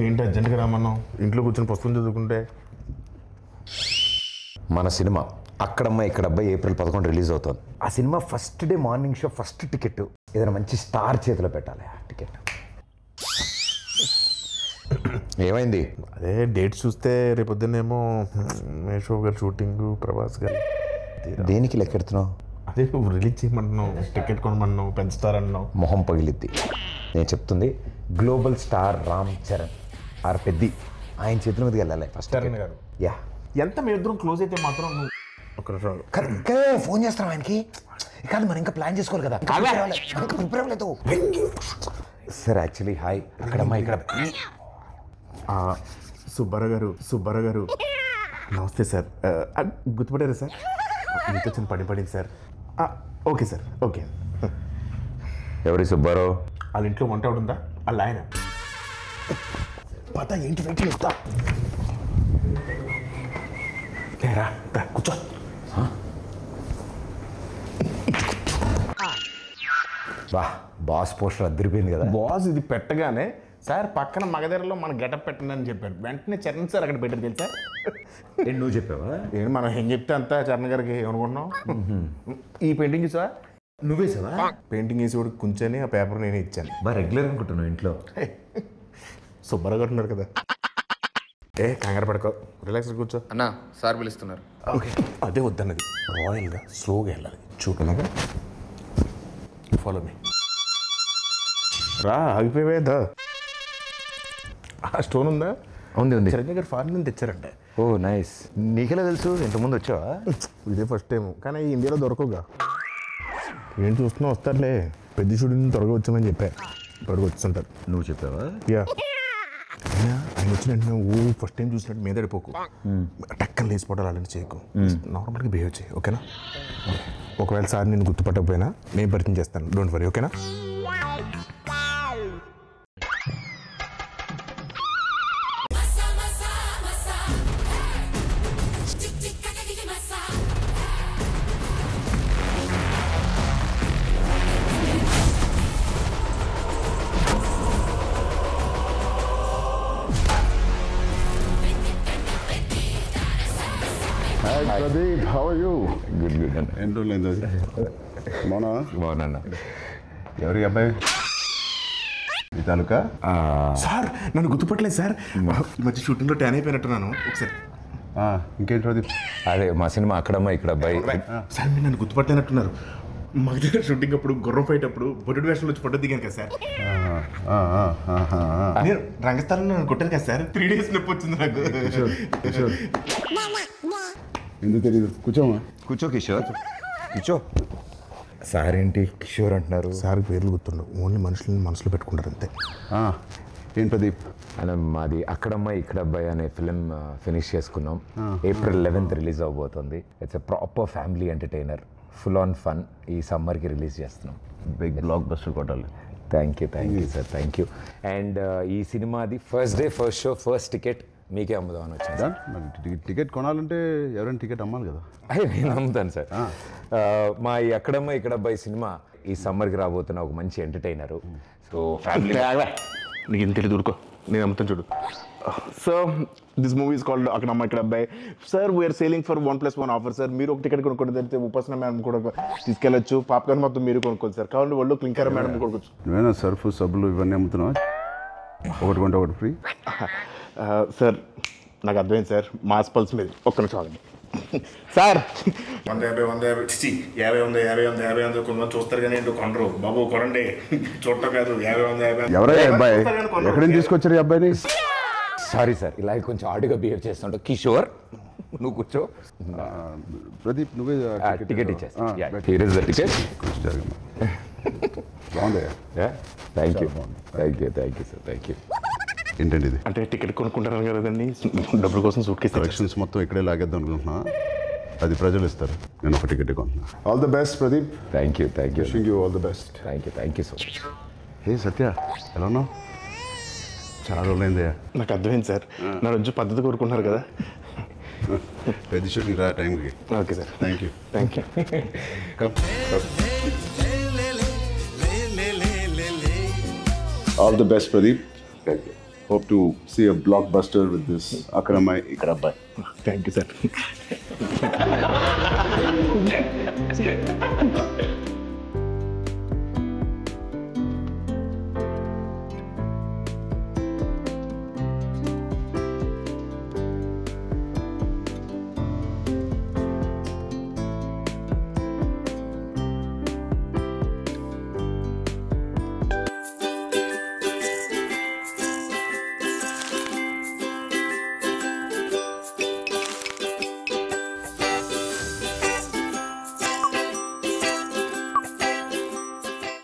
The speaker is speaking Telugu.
ఏంటి అర్జెంట్గా రామన్నావు? ఇంట్లో కూర్చొని పుస్తకం చదువుకుంటే. మన సినిమా అక్కడమ్మ ఇక్కడ అబ్బాయి ఏప్రిల్ 11 రిలీజ్ అవుతుంది. ఆ cinema first day morning show first ticket ఏదైనా మంచి స్టార్ చేతిలో పెట్టాలి. ఆ టికెట్ ఏమైంది? అదే డేట్ చూస్తే రేపొద్దునేమో మేషో గారు షూటింగ్, ప్రభాస్ గారు. దేనికి లెక్కెడుతున్నావు? అదే నువ్వు రిలీజ్ చేయమంటున్నావు, టికెట్ కొనమన్నావు, పెంచుతారన్నావు. మొహం పగిలిద్ది. నేను చెప్తుంది global star Ram Charan R Peddi ఆయన చేతుల మీదకి వెళ్ళాలి ఫస్ట్. చరణ్ గారు యా ఎంత మీ ఇద్దరం క్లోజ్ అయితే మాత్రం నువ్వు ఒక ఇంకా ఫోన్ చేస్తాను ఆయనకి. కాదు మనం ఇంకా ప్లాన్ చేసుకోవాలి కదా. ప్రిపేర్ అవ్వలేదు సార్. యాక్చువల్లీ హాయ్ అక్కడమ్మా ఇక్కడ సుబ్బారావు గారు నమస్తే సార్. గుర్తుపడారా సార్? మీతో చిన్న పడింది సార్. Okay sir, okay. ఎవరి సుబ్బారావు? వాళ్ళ ఇంట్లో వంట ఉందా? వాళ్ళ ఆయన పత ఏంటి వెయిట్ చేస్తా. లేరా కూర్చో. బా బాస్ పోస్టర్ అద్దరిపోయింది కదా. బాస్ ఇది పెట్టగానే సార్ పక్కన మగధరలో మన గెటప్ పెట్టండి అని చెప్పాడు. వెంటనే చరణ్ సార్ అక్కడ పెట్టారు తెలుసా? నువ్వు చెప్పావా? ఏంటి మనం ఏం చెప్తే అంతా చరణ్ గారికి ఏమనుకుంటున్నావు? ఈ పెయింటింగ్ చూసా? నువ్వే సార్ పెయింటింగ్ వేసి కూడా కూర్చొని ఆ పేపర్ నేను ఇచ్చాను. బాగా రెగ్యులర్ అనుకుంటున్నావు ఇంట్లో. సుబ్బారావు గారు ఉన్నారు కదా. కంగారు పడుకో, రిలాక్స్ కూర్చో. అన్నా సార్ పిలుస్తున్నారు. ఓకే అదే వద్దన్నది. రాయల్గా స్లోగా వెళ్ళాలి. చూపలాగా ఫాలో మీ. రా ఆగిపోయేదా? ఆ స్టోన్ ఉందా? ఉంది. చిరంజీవి గారు ఫారెన్ నుంచి తెచ్చారంటే. ఓ నైస్. నీకెలా తెలుసు? ఇంతకుముందు వచ్చావా? ఇదే ఫస్ట్ టైం, కానీ ఇండియాలో దొరకవుగా. ఏంటి చూస్తున్నా? వస్తారులే, పెద్ద షూటింగ్ త్వరగా వచ్చామని చెప్పా. త్వరగా వచ్చుంటారు. నువ్వు చెప్పావా? యా. ఆయన వచ్చిన వెంటనే ఫస్ట్ టైం చూసినట్టు మీద పడిపోకు, టక్కన లేచిపోవడాలు అలాంటి చేయకు. నార్మల్గా బిహేవ్ చేయి, ఓకేనా? ఒకవేళ సార్ నేను గుర్తుపట్టకపోయినా నేను పరిచయం చేస్తాను, డోంట్ వరీ, ఓకేనా? Pradeep, how are you? Good good అన్న. ఎన్ని రోజులైంది బాగున్నా. ఎవరి అబ్బాయి? ఈ తాలూకా? సార్ నన్ను గుర్తుపట్టలేదు సార్. ఈ మధ్య షూటింగ్లో ట్యాన్ అయిపోయినట్టున్నాను. ఒకసారి ఇంకేంటి ప్రదీప్? అదే మా సినిమా అక్కడమ్మా ఇక్కడ అబ్బాయి. సార్ మీరు నన్ను గుర్తుపట్టలేనట్టున్నారు. మా దగ్గర షూటింగ్ అప్పుడు గుర్రం ఫైట్ అప్పుడు బొడ్డు వేషంలో వచ్చి ఫోటో దిగాను కదా సార్. నేను రంగస్థలంలో నన్ను కొట్టాను కదా సార్. 3 days నొప్పి వచ్చింది నాకు. ఎందుకు తెలియదు? కూర్చోమా. కూర్చో కిషోర్, కూర్చో. సార్ ఏంటి కిషోర్ అంటున్నారు? సార్ పేర్లు గుర్తుండవు, ఓన్లీ మనుషులని మనసులో పెట్టుకుంటారు అంతే. ఏంటి ప్రదీప్? అలా మాది అక్కడమ్మ ఇక్కడ అబ్బాయి అనే ఫిలిం ఫినిష్ చేసుకున్నాం. April 11th రిలీజ్ అవబోతుంది. It's a proper family entertainer, full on fun. ఈ సమ్మర్కి రిలీజ్ చేస్తున్నాం. బిగ్ బ్లాక్ బస్టర్ కొట్టాలి. Thank you sir, thank you. And ఈ సినిమాది first day first show first ticket మీకే అమ్ముదామని వచ్చింది. మరి టికెట్ కొనాలంటే ఎవరైనా టికెట్ అమ్మాలి కదా. నేను అమ్ముతాను సార్. మా ఈ అక్కడమ్మ ఇక్కడ అబ్బాయి సినిమా ఈ సమ్మర్కి రాబోతున్న ఒక మంచి ఎంటర్టైనరు. So family. నీకు ఇంత తెలియదు, ఊరుకో, నేను అమ్ముతాను చూడు. So this movie is called అక్కడమ్మ ఇక్కడ అబ్బాయి. Sir we're selling for 1+1 offer sir. మీరు ఒక టికెట్ కొనుక్కోండి, తెలిస్తే ఉపాసన మేడం కూడా తీసుకెళ్ళచ్చు. పాప్కార్న్ మొత్తం మీరు కొనుక్కోండి సార్. కావాలి వాళ్ళు క్లింకర్ మేడం కొనుక్కోవచ్చు. నువ్వేనా సర్ఫ్ సబ్బులు ఇవన్నీ అమ్ముతున్నావా? ఒకటి కొంటే ఒకటి ఫ్రీ. సార్ నాకు అర్థమైంది సార్, మాస్ పల్స్ మీద. ఒక్క నిమిషం ఆగండి సార్. 150 కొంతమంది చూస్తారు కానీ ఏంటో కొనరు. బాబు కొనండి, చూడటం కాదు. 50 ఎవరయ్యా అబ్బాయి? ఎక్కడి నుంచి తీసుకొచ్చారు ఈ అబ్బాయిని? సారీ సార్, ఇలా కొంచెం ఆడుగా బిహేవ్ చేస్తుంటా. కిషోర్ నువ్వు కూర్చో. ప్రదీప్ నువ్వే టికెట్ ఇచ్చేస్తా. Here is the ticket. బాగుందయ్యా. Thank you sir, thank you. ఏంటండి ఇది? అంటే టికెట్ కొనుక్కుంటారు కదండి, డబ్బుల కోసం సూట్ కేసు కలెక్షన్స్ మొత్తం ఇక్కడే లాగేద్దాం అనుకుంటున్నా. అది ప్రజలు ఇస్తారు, నేను ఒక టికెట్ కొంటున్నా. All the best Pradeep. Thank you wishing you all the best. Thank you so much. Hey Satya, ఎలా ఉన్నావు? చాలా రోజులైందయ్యా. నాకు అర్థమైంది సార్, నా రోజు పద్ధతి కోరుకుంటున్నారు కదా. పెద్ద షూటింగ్ రా టైంకి. Okay sir, thank you. All the best Pradeep. Hope to see a blockbuster with this Akramai Ikrabbai. Thank you sir